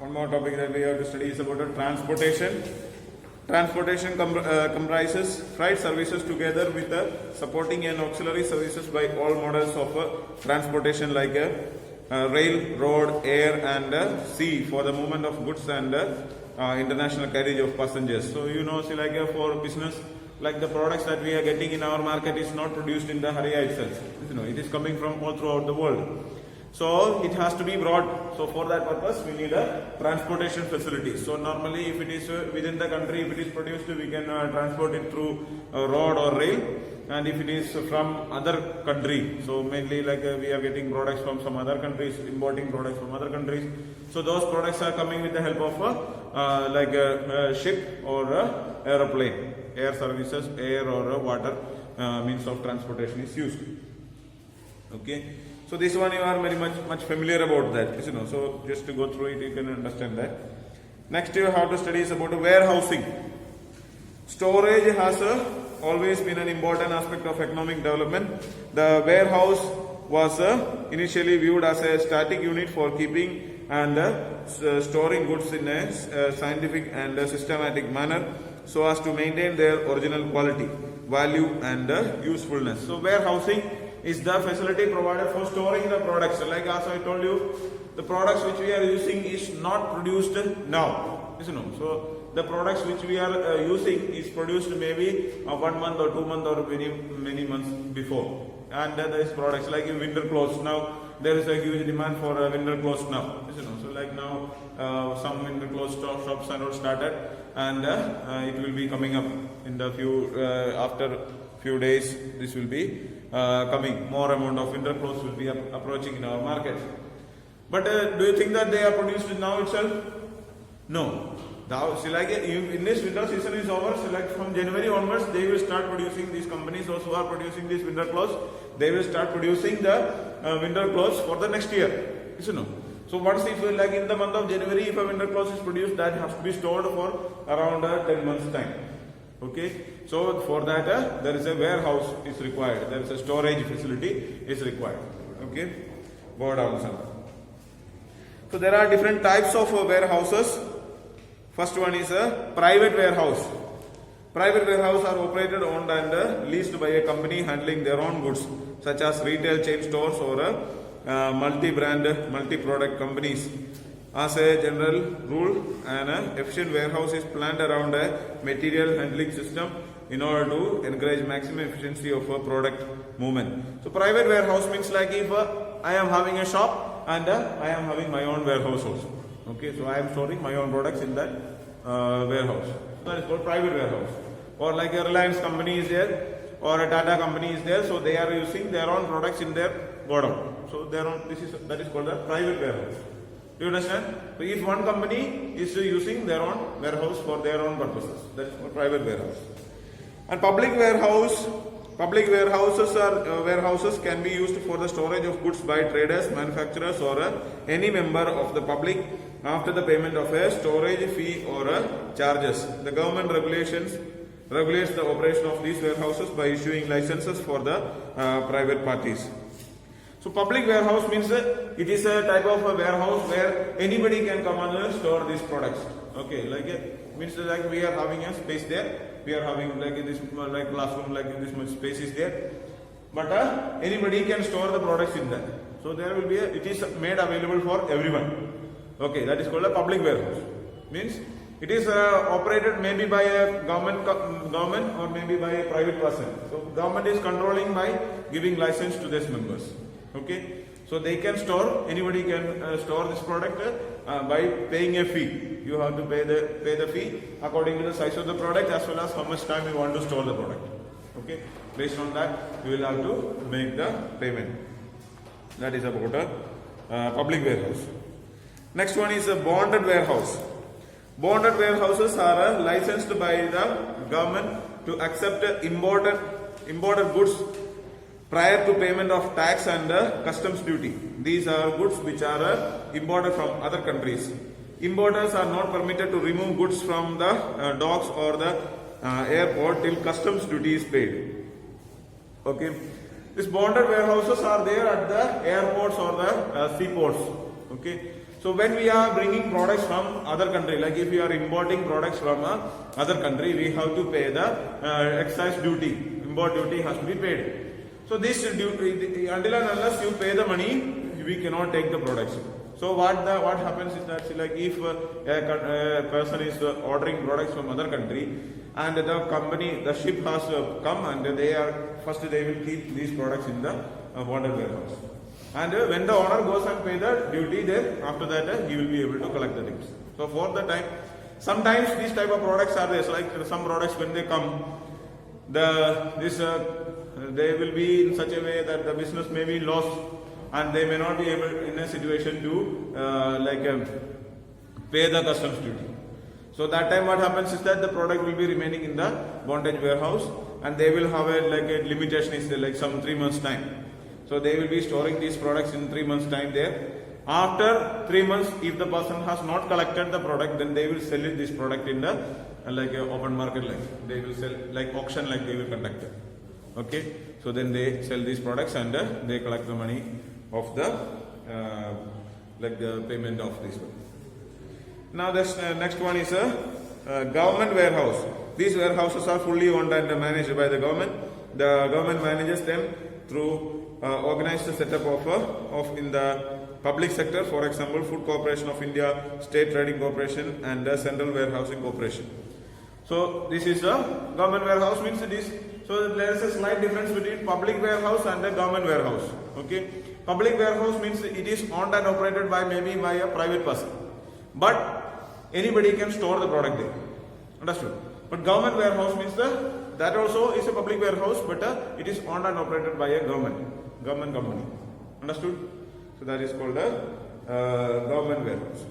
One more topic that we have to study is about the transportation. Transportation comprises freight services together with the supporting and auxiliary services by all models of transportation like rail, road, air and sea for the movement of goods and international carriage of passengers. So you know, see, like for business, like the products that we are getting in our market is not produced in the Haria itself. You know, it is coming from all throughout the world. So it has to be brought. So for that purpose, we need a transportation facility. So normally, if it is within the country, if it is produced, we can transport it through road or rail. And if it is from other country, so mainly like we are getting products from some other countries, importing products from other countries. So those products are coming with the help of like a ship or a aeroplane, air services, air or water means of transportation is used. Okay. So this one you are very much familiar about that, you know. So just to go through it, you can understand that. Next you have to study is about warehousing. Storage has always been an important aspect of economic development. The warehouse was initially viewed as a static unit for keeping and storing goods in a scientific and systematic manner so as to maintain their original quality, value and usefulness. So warehousing is the facility provided for storing the products. Like as I told you, the products which we are using is not produced now. You know, so the products which we are using is produced maybe 1 month or 2 months or many months before. And there is products like winter clothes. Now there is a huge demand for winter clothes now. You know, so like now some winter clothes shops are not started, and it will be coming up in the after few days. This will be coming. More amount of winter clothes will be approaching in our market. But do you think that they are produced now itself? No. Now, see, like in this winter season is over, so like from January onwards, they will start producing, these companies also who are producing these winter clothes, they will start producing the winter clothes for the next year. You know. So once if like in the month of January, if a winter clothes is produced, that has to be stored for around 10 months time. Okay. So for that there is a warehouse is required. There is a storage facility is required. Okay. Go down, sir. So there are different types of warehouses. First one is a private warehouse. Private warehouses are operated, owned and leased by a company handling their own goods, such as retail chain stores or multi-brand, multi-product companies. As a general rule, an efficient warehouse is planned around a material handling system in order to encourage maximum efficiency of a product movement. So private warehouse means like if I am having a shop and I am having my own warehouse also. Okay, so I am storing my own products in that warehouse. That is called private warehouse. Or like a Reliance company is there, or a Tata company is there, so they are using their own products in their godown. So that is called a private warehouse. Do you understand? So if one company is using their own warehouse for their own purposes, that is called private warehouse. And public warehouses are warehouses can be used for the storage of goods by traders, manufacturers or any member of the public after the payment of a storage fee or charges. The government regulates the operation of these warehouses by issuing licenses for the private parties. So public warehouse means it is a type of a warehouse where anybody can come and store these products. Okay, like means like we are having a space there. We are having like this like classroom, like this much space is there. But anybody can store the products in that. So there will be it is made available for everyone. Okay, that is called a public warehouse. Means it is operated maybe by a government or maybe by a private person. So government is controlling by giving license to these members. Okay, so they can store, anybody can store this product by paying a fee. You have to pay the fee according to the size of the product as well as how much time you want to store the product. Okay, based on that you will have to make the payment. That is about a public warehouse. Next one is a bonded warehouse. Bonded warehouses are licensed by the government to accept imported goods prior to payment of tax and customs duty. These are goods which are imported from other countries. Importers are not permitted to remove goods from the docks or the airport till customs duty is paid. Okay. These bonded warehouses are there at the airports or the seaports. Okay. So when we are bringing products from other country, like if we are importing products from other country, we have to pay the excise duty. Import duty has to be paid. So this duty, until and unless you pay the money, we cannot take the products. So what happens is that, like if a person is ordering products from other country, and the ship has come, and they will keep these products in the bonded warehouse. And when the owner goes and pay the duty, then after that he will be able to collect the things. So for the time, sometimes these type of products are there. So like some products when they come, they will be in such a way that the business may be lost, and they may not be able in a situation to pay the customs duty. So that time what happens is that the product will be remaining in the bondage warehouse, and they will have a limitation is there, like some 3 months time. So they will be storing these products in 3 months time there. After 3 months, if the person has not collected the product, then they will sell this product in the open market, like they will sell like auction, like they will conduct it. Okay, so then they sell these products, and they collect the money of the the payment of this one. Now this next one is a government warehouse. These warehouses are fully owned and managed by the government. The government manages them through organized setup of in the public sector, for example, Food Corporation of India, State Trading Corporation, and Central Warehousing Corporation. So this is a government warehouse, means it is. So there is a slight difference between public warehouse and a government warehouse. Okay, public warehouse means it is owned and operated by a private person, but anybody can store the product there. Understood? But government warehouse means that also is a public warehouse, but it is owned and operated by a government company. Understood? So that is called a government warehouse.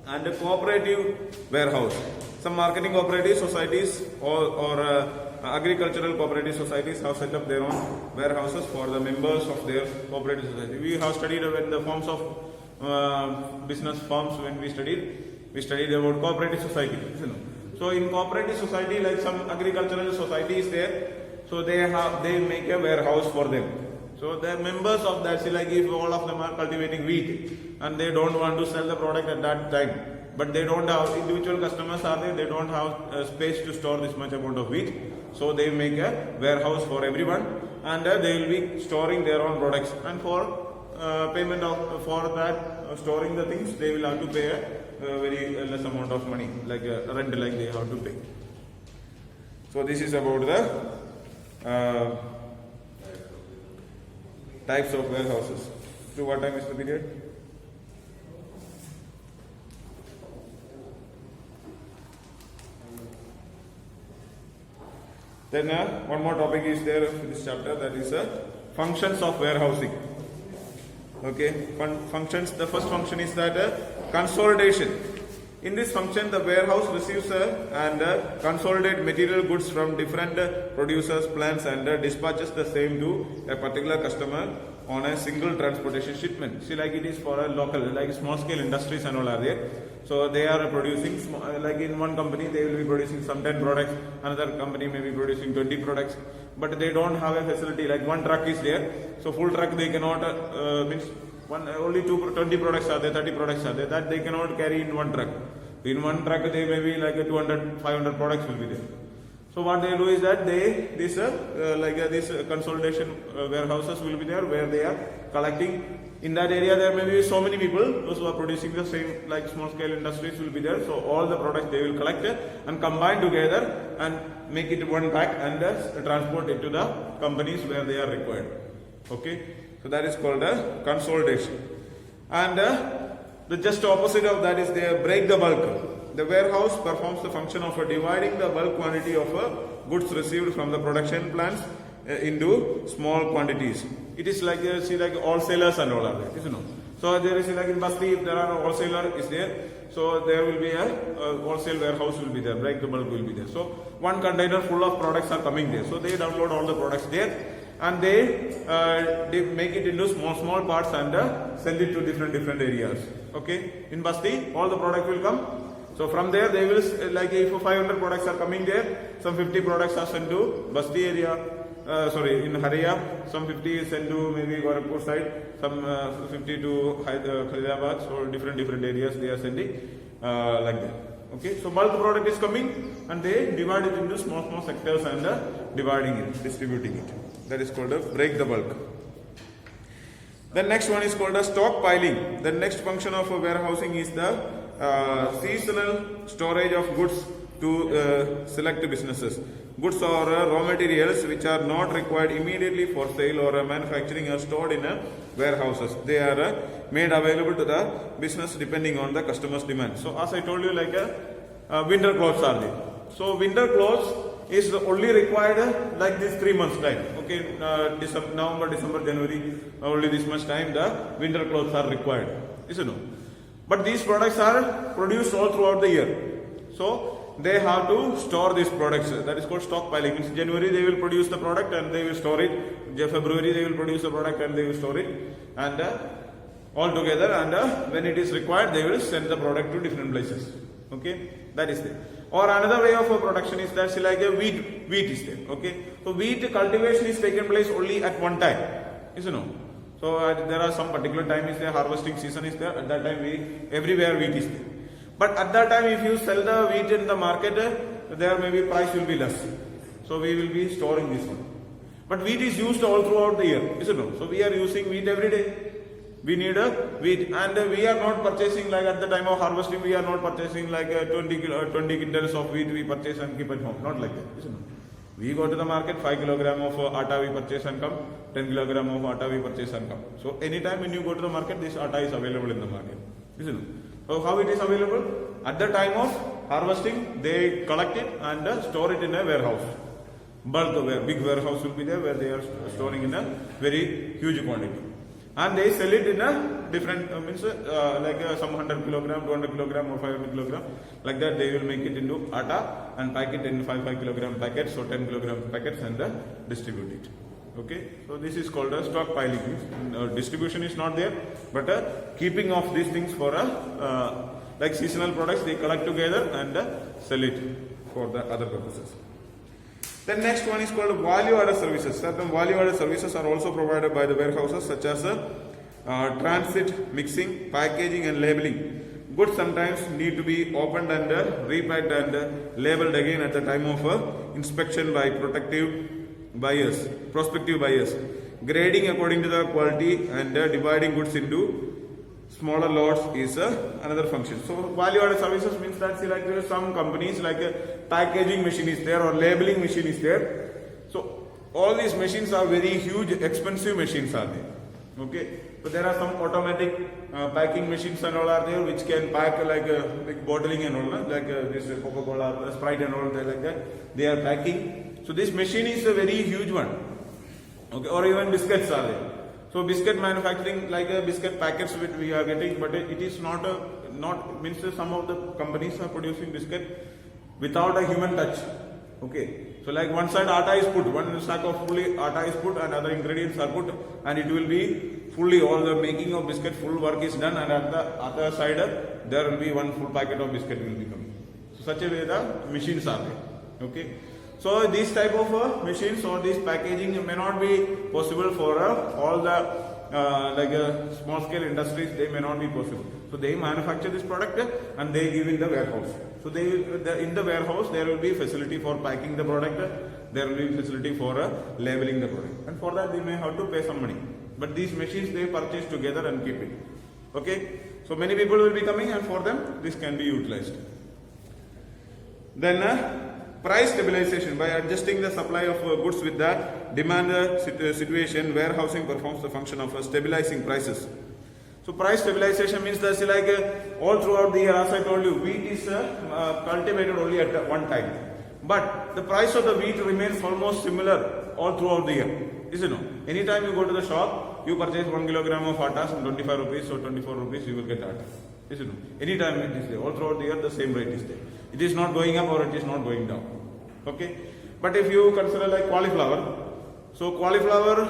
And a cooperative warehouse. Some marketing cooperative societies or agricultural cooperative societies have set up their own warehouses for the members of their cooperative society. We have studied when the forms of business firms, when we studied about cooperative society. So in cooperative society, like some agricultural society is there, so they make a warehouse for them. So the members of that, see, like if all of them are cultivating wheat and they don't want to sell the product at that time, but they don't have individual customers are there, they don't have space to store this much amount of wheat, so they make a warehouse for everyone, and they will be storing their own products, and for payment for that storing the things, they will have to pay a very less amount of money, like rent, like they have to pay. So this is about the types of warehouses. So what time is the period? Then one more topic is there in this chapter, that is functions of warehousing. Okay, functions. The first function is that consolidation. In this function, the warehouse receives and consolidate material goods from different producers, plants, and dispatches the same to a particular customer on a single transportation shipment. See, like it is for a local, like small scale industries and all are there. So they are producing, like in one company they will be producing some 10 products, another company may be producing 20 products, but they don't have a facility, like one truck is there, so full truck they cannot, only 20 products are there, 30 products are there, that they cannot carry in one truck. In one truck they may be like 200, 500 products will be there. So what they do is that these consolidation warehouses will be there, where they are collecting. In that area there may be so many people, those who are producing the same, like small scale industries will be there. So all the products they will collect and combine together and make it one pack and transport it to the companies where they are required. Okay, so that is called a consolidation. And the just opposite of that is they break the bulk. The warehouse performs the function of dividing the bulk quantity of goods received from the production plants into small quantities. It is like like wholesalers and all are there, you know. So there is like in Basti, if there are a wholesaler is there, so there will be a wholesale warehouse will be there, break the bulk will be there. So one container full of products are coming there. So they download all the products there, and they make it into small parts and send it to different areas. Okay, in Basti all the product will come. So from there they will, like if 500 products are coming there, some 50 products are sent to Basti area, in Haria, some 50 is sent to maybe Gorakhpur side, some 50 to Khalilabad, so different areas they are sending like that. Okay, so bulk product is coming and they divide it into small sectors and dividing it, distributing it. That is called a break the bulk. The next one is called a stockpiling. The next function of a warehousing is the seasonal storage of goods to select businesses. Goods or raw materials which are not required immediately for sale or manufacturing are stored in warehouses. They are made available to the business depending on the customer's demand. So as I told you, like winter clothes are there. So winter clothes is only required like this 3 months time. Okay, November, December, January, only this much time the winter clothes are required. Isn't it? But these products are produced all throughout the year. So they have to store these products. That is called stockpiling. In January they will produce the product and they will store it. February they will produce the product and they will store it. And all together, and when it is required they will send the product to different places. Okay, that is there. Or another way of production is that like a wheat is there. Okay, so wheat cultivation is taken place only at one time, isn't it? So there are some particular time is there, harvesting season is there. At that time everywhere wheat is there. But at that time if you sell the wheat in the market, there maybe price will be less. So we will be storing this one. But wheat is used all throughout the year, isn't it? So we are using wheat every day. We need a wheat, and we are not purchasing like at the time of harvesting. We are not purchasing like 20 quintals of wheat we purchase and keep at home. Not like that, isn't it? We go to the market, 5 kilogram of atta we purchase and come, 10 kilogram of atta we purchase and come. So anytime when you go to the market, this atta is available in the market, isn't it? So how it is available? At the time of harvesting, they collect it and store it in a warehouse. Bulk, big warehouse will be there where they are storing in a very huge quantity. And they sell it in a different, like some 100 kilogram, 200 kilogram or 500 kilogram. Like that they will make it into atta and pack it in 5 kilogram packets or 10 kilogram packets and distribute it. Okay, so this is called a stockpiling. Distribution is not there, but keeping of these things for like seasonal products, they collect together and sell it for the other purposes. The next one is called value-added services. Certain value-added services are also provided by the warehouses, such as transit, mixing, packaging and labeling. Goods sometimes need to be opened and repacked and labeled again at the time of inspection by prospective buyers. Grading according to the quality and dividing goods into smaller lots is another function. So value-added services means that like there are some companies like a packaging machine is there or labeling machine is there. So all these machines are very huge, expensive machines are there. Okay, so there are some automatic packing machines and all are there which can pack like bottling and all, like this Coca-Cola, Sprite and all like that. They are packing. So this machine is a very huge one. Okay, or even biscuits are there. So biscuit manufacturing, like biscuit packets which we are getting, but it is not means some of the companies are producing biscuit without a human touch. Okay, so like one side atta is put, one sack of fully atta is put and other ingredients are put, and it will be fully all the making of biscuit full work is done, and at the other side there will be one full packet of biscuit will be coming. So such a way the machines are there. Okay. So these type of machines or this packaging may not be possible for all the small scale industries. They may not be possible. So they manufacture this product and they give in the warehouse. So in the warehouse there will be facility for packing the product. There will be facility for labeling the product, and for that they may have to pay some money. But these machines they purchase together and keep it. Okay. So many people will be coming, and for them this can be utilized. Then price stabilization. By adjusting the supply of goods with the demand situation, warehousing performs the function of stabilizing prices. So price stabilization means that like all throughout the year, as I told you, wheat is cultivated only at one time. But the price of the wheat remains almost similar all throughout the year. Isn't it? Anytime you go to the shop, you purchase 1 kilogram of atta, some 25 rupees or 24 rupees, you will get atta. Isn't it? Anytime it is there, all throughout the year, the same rate is there. It is not going up or it is not going down. Okay, but if you consider like cauliflower, so cauliflower,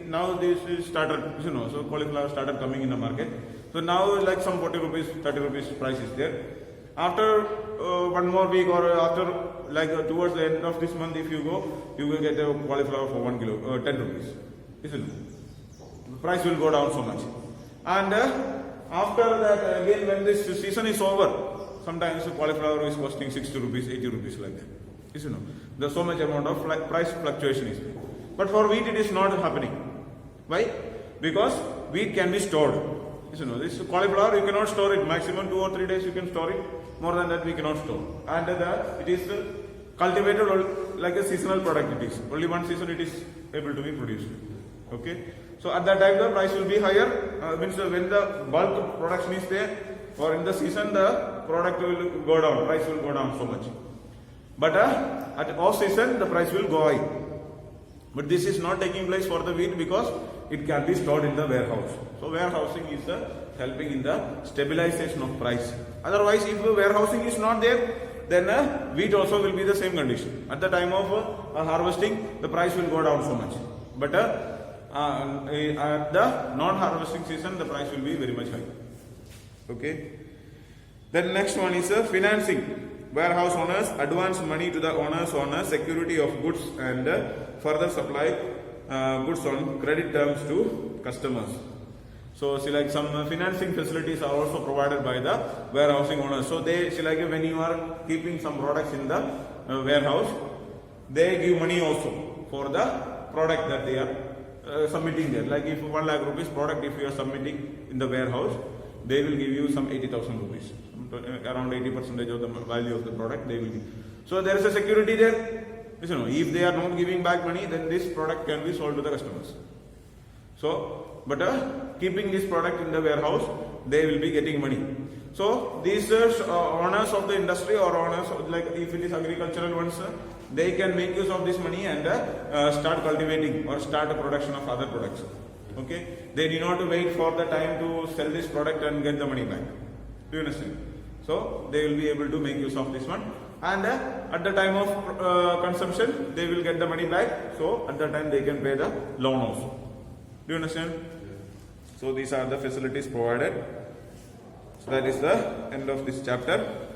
now this is started, so cauliflower started coming in the market. So now like some 40 rupees, 30 rupees price is there. After 1 more week or after towards the end of this month, if you go, you will get a cauliflower for 1 kilo, 10 rupees. Isn't it? The price will go down so much. And after that, again, when this season is over, sometimes the cauliflower is costing 60 rupees, 80 rupees like that. Isn't it? There's so much amount of price fluctuation is there. But for wheat, it is not happening. Why? Because wheat can be stored. You know, this cauliflower you cannot store it. Maximum 2 or 3 days you can store it. More than that we cannot store. And it is cultivated like a seasonal product. It is only one season it is able to be produced. Okay. So at that time the price will be higher. Means when the bulk production is there, or in the season the product will go down. Price will go down so much. But at off season the price will go high. But this is not taking place for the wheat because it can be stored in the warehouse. So warehousing is helping in the stabilization of price. Otherwise, if the warehousing is not there, then wheat also will be the same condition. At the time of harvesting, the price will go down so much. But at the non-harvesting season, the price will be very much high. Okay. Then next one is financing. Warehouse owners advance money to the owners on a security of goods and further supply goods on credit terms to customers. So see, like some financing facilities are also provided by the warehousing owners. So they see, like when you are keeping some products in the warehouse, they give money also for the product that they are submitting there. Like if 1 lakh rupees product, if you are submitting in the warehouse, they will give you some 80,000 rupees. Around 80% of the value of the product they will give. So there is a security there. You know, if they are not giving back money, then this product can be sold to the customers. So, but keeping this product in the warehouse, they will be getting money. So these owners of the industry or owners, like if it is agricultural ones, they can make use of this money and start cultivating or start a production of other products. Okay, they need not to wait for the time to sell this product and get the money back. Do you understand? So they will be able to make use of this one, and at the time of consumption, they will get the money back. So at that time they can pay the loan also. Do you understand? So these are the facilities provided. So that is the end of this chapter.